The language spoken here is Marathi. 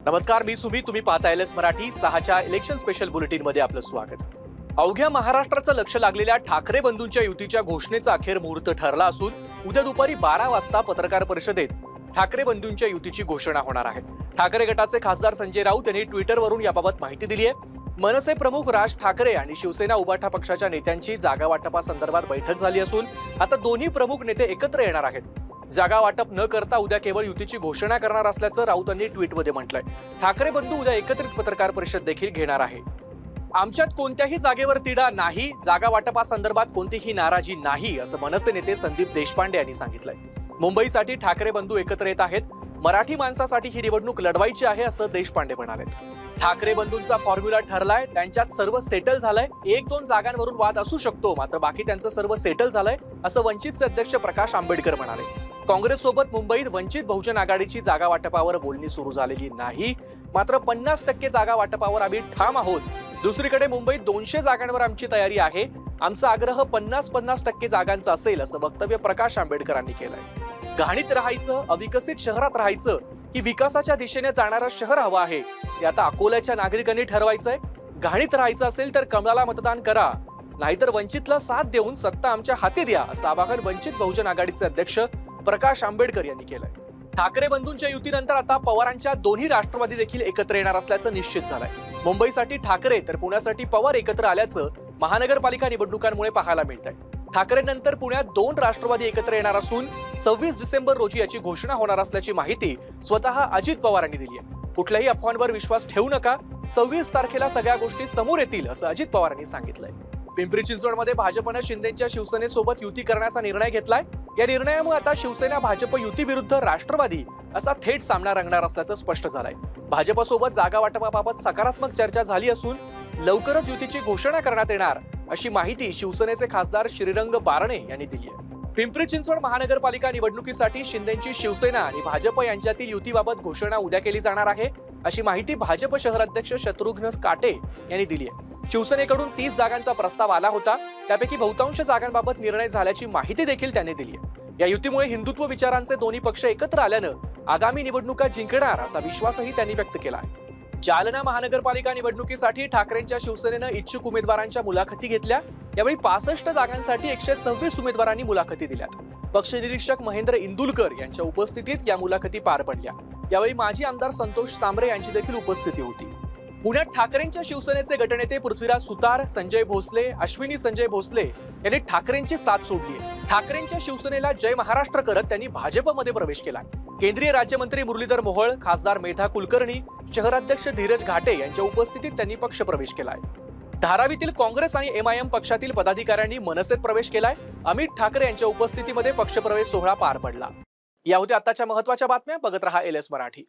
नमस्कार, मी सुमी. तुम्ही पाहता एलएस मराठी 6च्या इलेक्शन स्पेशल बुलेटिन मध्ये आपलं स्वागत. अवघ्या महाराष्ट्राचं लक्ष लागलेल्या ठाकरे बंधूंच्या युतीच्या घोषणेचा अखेर मुहूर्त ठरला असून उद्या दुपारी 12 वाजता पत्रकार परिषदेत ठाकरे बंधूंच्या युतीची घोषणा होणार आहे. ठाकरे गटाचे खासदार संजय राऊत यांनी ट्विटरवरून याबाबत माहिती दिली आहे. मनसे प्रमुख राज ठाकरे आणि शिवसेना उभाटा पक्षाच्या नेत्यांची जागा वाटपासंदर्भात बैठक झाली असून आता दोन्ही प्रमुख नेते एकत्र येणार आहेत. जागा वाटप न करता उद्या केवळ युतीची घोषणा करणार असल्याचं राऊतांनी ट्विटमध्ये म्हटलंय. ठाकरे बंधू उद्या एकत्रित पत्रकार परिषद देखील घेणार आहे. आमच्यात कोणत्याही जागेवर तिढा नाही, जागा वाटपासंदर्भात कोणतीही नाराजी नाही, असं मनसे नेते संदीप देशपांडे यांनी सांगितलंय. मुंबईसाठी ठाकरे बंधू एकत्र येत आहेत. मराठी माणसासाठी ही निवडणूक लढवायची आहे, असं देशपांडे म्हणाले. ठाकरे बंधूंचा फॉर्म्युला ठरलाय, त्यांच्यात सर्व सेटल झालंय. 1-2 जागांवरून वाद असू शकतो, मात्र बाकी त्यांचं सर्व सेटल झालंय, असं वंचितचे अध्यक्ष प्रकाश आंबेडकर म्हणाले. काँग्रेससोबत मुंबईत वंचित बहुजन आघाडीची जागा वाटपावर बोलणी सुरू झालेली नाही, मात्र 50% जागा वाटपावर आम्ही ठाम आहोत. दुसरीकडे मुंबईत 200 जागांवर आमची तयारी आहे. आमचा आग्रह 50% जागांचा असेल, असं वक्तव्य प्रकाश आंबेडकरांनी केलंय. घाणीत राहायचं, अविकसित शहरात राहायचं की विकासाच्या दिशेने जाणारं शहर हवं आहे, ते आता अकोल्याच्या नागरिकांनी ठरवायचंय. घाणीत राहायचं असेल तर कमळाला मतदान करा, नाहीतर वंचितला साथ देऊन सत्ता आमच्या हाती द्या, असं आवाहन वंचित बहुजन आघाडीचे अध्यक्ष प्रकाश आंबेडकर यांनी केलंय. ठाकरे बंधूंच्या युतीनंतर आता पवारांच्या दोन्ही राष्ट्रवादी देखील एकत्र येणार असल्याचं निश्चित झालंय. मुंबईसाठी ठाकरे तर पुण्यासाठी पवार एकत्र आल्याचं महानगरपालिका निवडणुकांमुळे पाहायला मिळतंय. ठाकरेंनंतर पुण्यात 2 राष्ट्रवादी एकत्र येणार असून 26 डिसेंबर रोजी याची घोषणा होणार असल्याची माहिती स्वतः अजित पवार यांनी दिली आहे. कुठल्याही अफवांवर विश्वास ठेवू नका, 26 तारखेला सगळ्या गोष्टी समोर येतील, असं अजित पवार यांनी सांगितलंय. पिंपरी चिंचवडमध्ये भाजपनं शिंदेच्या शिवसेनेसोबत युती करण्याचा निर्णय घेतलाय. या निर्णयामुळे आता शिवसेना भाजप युती विरुद्ध राष्ट्रवादी असा थेट सामना रंगणार असल्याचं स्पष्ट झालंय. भाजपसोबत जागा वाटपाबाबत सकारात्मक चर्चा झाली असून लवकरच युतीची घोषणा करण्यात येणार, अशी माहिती शिवसेनेचे खासदार श्रीरंग बारणे यांनी दिली आहे. पिंपरी चिंचवड महानगरपालिका निवडणुकीसाठी शिंदेची शिवसेना आणि भाजप यांच्यातील युतीबाबत घोषणा उद्या केली जाणार आहे, अशी माहिती भाजप शहराध्यक्ष शत्रुघ्न काटे यांनी दिली आहे. शिवसेनेकडून 30 जागांचा प्रस्ताव आला होता, त्यापैकी बहुतांश जागांबाबत निर्णय झाल्याची माहिती देखील त्यांनी दिली आहे. या युतीमुळे हिंदुत्व विचारांचे दोन्ही पक्ष एकत्र आल्यानं आगामी निवडणुका जिंकणार असा विश्वासही त्यांनी व्यक्त केला आहे. जालना महानगरपालिका निवडणुकीसाठी ठाकरेंच्या शिवसेनेनं इच्छुक उमेदवारांच्या मुलाखती घेतल्या. यावेळी 65 जागांसाठी 126 उमेदवारांनी मुलाखती दिल्यात. पक्ष निरीक्षक महेंद्र इंदुलकर यांच्या उपस्थितीत या मुलाखती पार पडल्या. यावेळी माजी आमदार संतोष सांबरे यांची देखील उपस्थिती होती. पुण्यात ठाकरेंच्या शिवसेनेचे गटनेते पृथ्वीराज सुतार, संजय भोसले, अश्विनी संजय भोसले यांनी ठाकरेंची साथ सोडली आहे. ठाकरेंच्या शिवसेनेला जय महाराष्ट्र करत त्यांनी भाजपमध्ये प्रवेश केला. केंद्रीय राज्यमंत्री मुरलीधर मोहोळ, खासदार मेधा कुलकर्णी, शहराध्यक्ष धीरज घाटे यांच्या उपस्थितीत त्यांनी पक्ष प्रवेश केलाय. धारावीतील काँग्रेस आणि एमआयएम पक्षातील पदाधिकाऱ्यांनी मनसेत प्रवेश केलाय. अमित ठाकरे यांच्या उपस्थितीमध्ये पक्षप्रवेश सोहळा पार पडला. या होत्या आताच्या महत्त्वाच्या बातम्या. बघत रहा एलएस मराठी.